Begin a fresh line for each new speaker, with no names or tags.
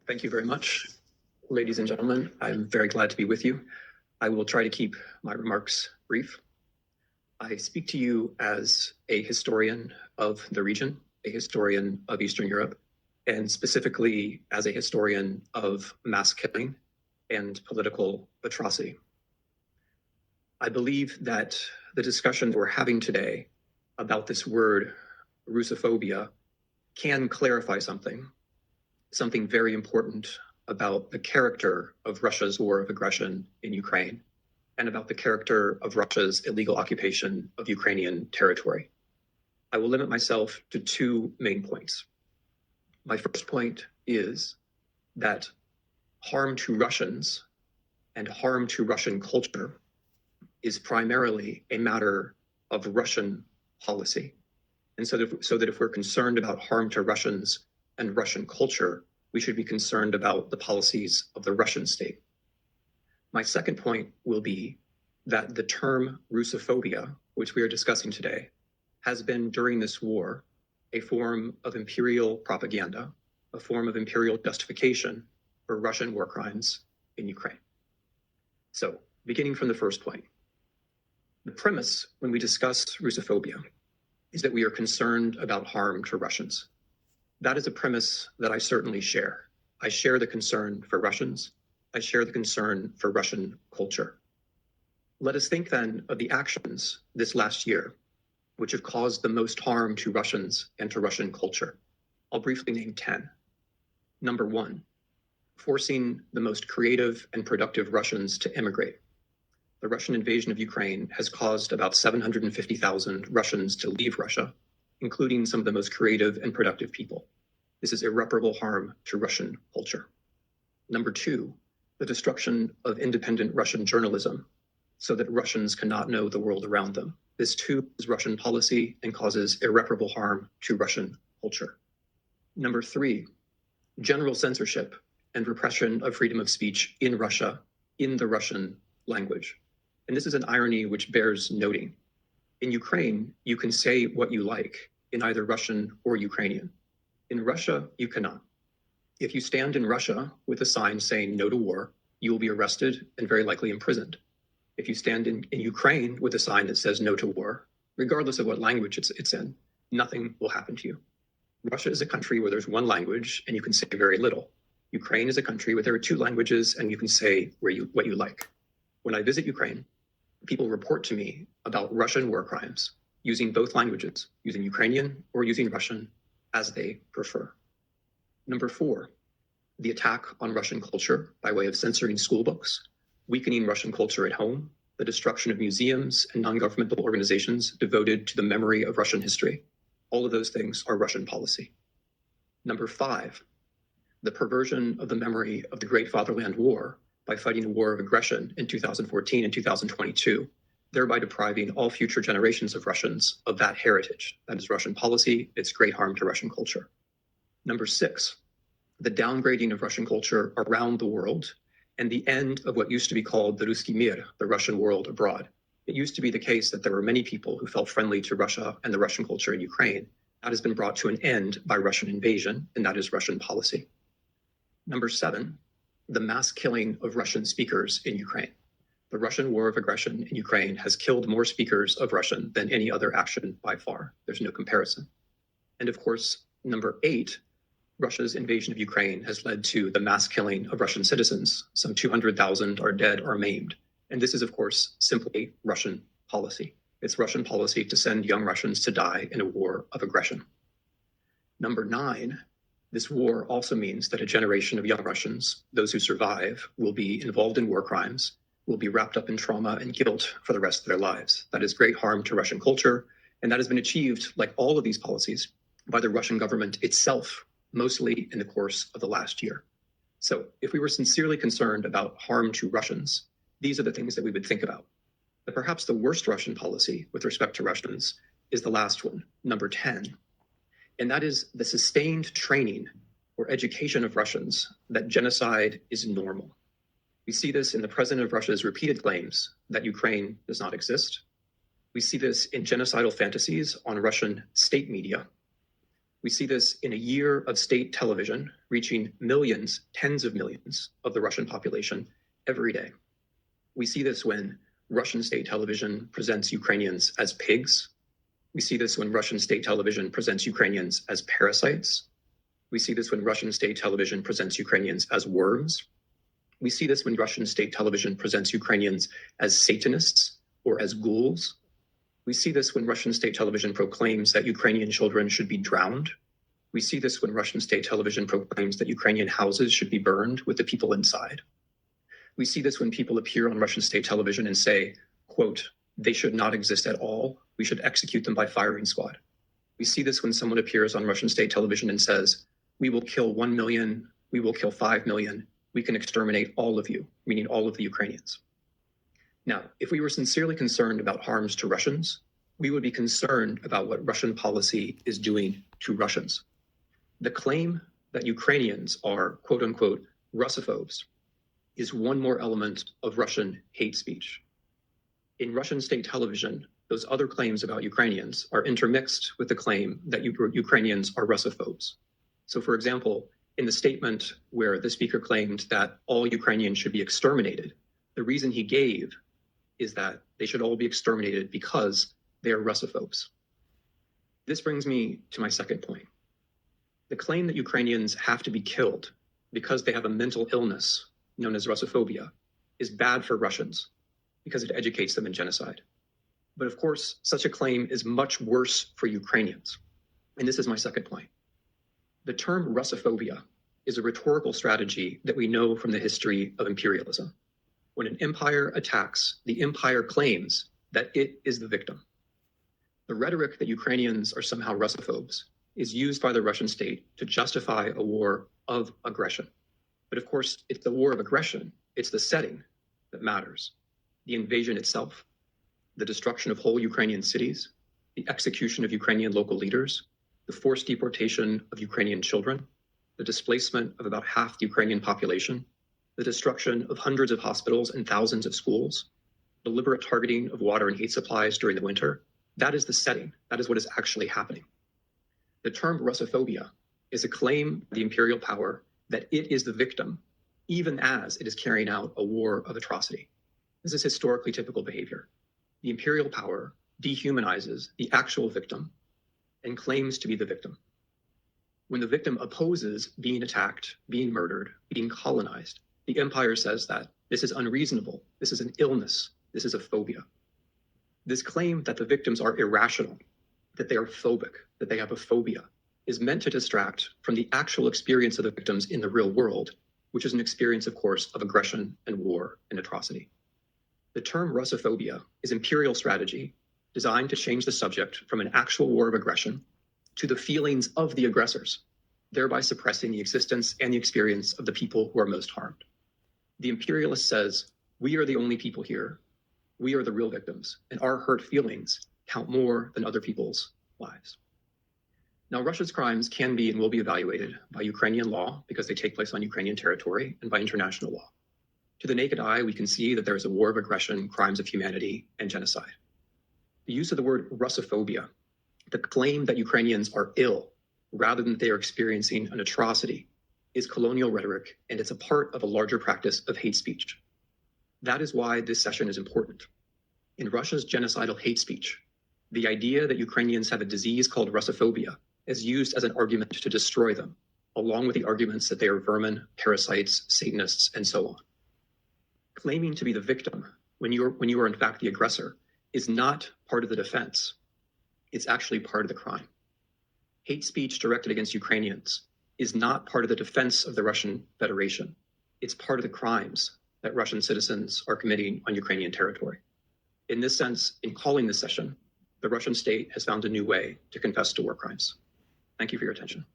Thank you very much, ladies and gentlemen. I'm very glad to be with you. I will try to keep my remarks brief. I speak to you as a historian of the region, a historian of Eastern Europe, and specifically as a historian of mass killing and political atrocity. I believe that the discussion we're having today about this word, Russophobia, can clarify something very important about the character of Russia's war of aggression in Ukraine and about the character of Russia's illegal occupation of Ukrainian territory. I will limit myself to two main points. My first point is that harm to Russians and harm to Russian culture is primarily a matter of Russian policy. And so that if we're concerned about harm to Russians and Russian culture, we should be concerned about the policies of the Russian state. My second point will be that the term Russophobia, which we are discussing today, has been during this war a form of imperial propaganda, a form of imperial justification for Russian war crimes in Ukraine. So, beginning from the first point, the premise when we discuss Russophobia is that we are concerned about harm to Russians. That is a premise that I certainly share. I share the concern for Russians. I share the concern for Russian culture. Let us think then of the actions this last year which have caused the most harm to Russians and to Russian culture. I'll briefly name 10. Number 1, forcing the most creative and productive Russians to immigrate. The Russian invasion of Ukraine has caused about 750,000 Russians to leave Russia, including some of the most creative and productive people. This is irreparable harm to Russian culture. Number 2, the destruction of independent Russian journalism so that Russians cannot know the world around them. This too is Russian policy and causes irreparable harm to Russian culture. Number 3, general censorship and repression of freedom of speech in Russia, in the Russian language. And this is an irony which bears noting. In Ukraine, you can say what you like in either Russian or Ukrainian. In Russia, you cannot. If you stand in Russia with a sign saying no to war, you will be arrested and very likely imprisoned. If you stand in Ukraine with a sign that says no to war, regardless of what language it's in, nothing will happen to you. Russia is a country where there's one language and you can say very little. Ukraine is a country where there are two languages and you can say what you like. When I visit Ukraine, people report to me about Russian war crimes using both languages, using Ukrainian or using Russian as they prefer. Number 4, the attack on Russian culture by way of censoring school books, weakening Russian culture at home, the destruction of museums and non-governmental organizations devoted to the memory of Russian history. All of those things are Russian policy. Number 5, the perversion of the memory of the Great Fatherland War by fighting a war of aggression in 2014 and 2022, thereby depriving all future generations of Russians of that heritage. That is Russian policy. It's great harm to Russian culture. Number 6, the downgrading of Russian culture around the world and the end of what used to be called the Ruski Mir, the Russian world abroad. It used to be the case that there were many people who felt friendly to Russia and the Russian culture in Ukraine. That has been brought to an end by Russian invasion, and that is Russian policy. Number 7, the mass killing of Russian speakers in Ukraine. The Russian war of aggression in Ukraine has killed more speakers of Russian than any other action by far. There's no comparison. And of course, number 8, Russia's invasion of Ukraine has led to the mass killing of Russian citizens. Some 200,000 are dead or maimed. And this is, of course, simply Russian policy. It's Russian policy to send young Russians to die in a war of aggression. Number 9, this war also means that a generation of young Russians, those who survive, will be involved in war crimes, will be wrapped up in trauma and guilt for the rest of their lives. That is great harm to Russian culture, and that has been achieved, like all of these policies, by the Russian government itself, mostly in the course of the last year. So if we were sincerely concerned about harm to Russians, these are the things that we would think about. But perhaps the worst Russian policy with respect to Russians is the last one, number 10, and that is the sustained training or education of Russians that genocide is normal. We see this in the president of Russia's repeated claims that Ukraine does not exist. We see this in genocidal fantasies on Russian state media. We see this in a year of state television reaching millions, tens of millions of the Russian population every day. We see this when Russian state television presents Ukrainians as pigs. We see this when Russian state television presents Ukrainians as parasites. We see this when Russian state television presents Ukrainians as worms. We see this when Russian state television presents Ukrainians as Satanists or as ghouls. We see this when Russian state television proclaims that Ukrainian children should be drowned. We see this when Russian state television proclaims that Ukrainian houses should be burned with the people inside. We see this when people appear on Russian state television and say, quote, "They should not exist at all. We should execute them by firing squad." We see this when someone appears on Russian state television and says, "We will kill 1 million, we will kill 5 million, we can exterminate all of you," meaning all of the Ukrainians. Now, if we were sincerely concerned about harms to Russians, we would be concerned about what Russian policy is doing to Russians. The claim that Ukrainians are, quote unquote, Russophobes is one more element of Russian hate speech. In Russian state television, those other claims about Ukrainians are intermixed with the claim that Ukrainians are Russophobes. So, for example, in the statement where the speaker claimed that all Ukrainians should be exterminated, the reason he gave is that they should all be exterminated because they are Russophobes. This brings me to my second point. The claim that Ukrainians have to be killed because they have a mental illness known as Russophobia is bad for Russians because it educates them in genocide. But of course, such a claim is much worse for Ukrainians. And this is my second point. The term Russophobia is a rhetorical strategy that we know from the history of imperialism. When an empire attacks, the empire claims that it is the victim. The rhetoric that Ukrainians are somehow Russophobes is used by the Russian state to justify a war of aggression. But of course, it's the war of aggression, it's the setting that matters. The invasion itself, the destruction of whole Ukrainian cities, the execution of Ukrainian local leaders, the forced deportation of Ukrainian children, the displacement of about half the Ukrainian population, the destruction of hundreds of hospitals and thousands of schools, deliberate targeting of water and heat supplies during the winter. That is the setting. That is what is actually happening. The term Russophobia is a claim by the imperial power that it is the victim, even as it is carrying out a war of atrocity. This is historically typical behavior. The imperial power dehumanizes the actual victim and claims to be the victim. When the victim opposes being attacked, being murdered, being colonized, the empire says that this is unreasonable, this is an illness, this is a phobia. This claim that the victims are irrational, that they are phobic, that they have a phobia, is meant to distract from the actual experience of the victims in the real world, which is an experience, of course, of aggression and war and atrocity. The term Russophobia is imperial strategy designed to change the subject from an actual war of aggression to the feelings of the aggressors, thereby suppressing the existence and the experience of the people who are most harmed. The imperialist says, we are the only people here. We are the real victims, and our hurt feelings count more than other people's lives. Now, Russia's crimes can be and will be evaluated by Ukrainian law because they take place on Ukrainian territory and by international law. To the naked eye, we can see that there is a war of aggression, crimes of humanity, and genocide. The use of the word Russophobia, the claim that Ukrainians are ill rather than they are experiencing an atrocity, is colonial rhetoric, and it's a part of a larger practice of hate speech. That is why this session is important. In Russia's genocidal hate speech, the idea that Ukrainians have a disease called Russophobia is used as an argument to destroy them, along with the arguments that they are vermin, parasites, Satanists, and so on. Claiming to be the victim when you are in fact the aggressor is not part of the defense. It's actually part of the crime. Hate speech directed against Ukrainians is not part of the defense of the Russian Federation. It's part of the crimes that Russian citizens are committing on Ukrainian territory. In this sense, in calling this session, the Russian state has found a new way to confess to war crimes. Thank you for your attention.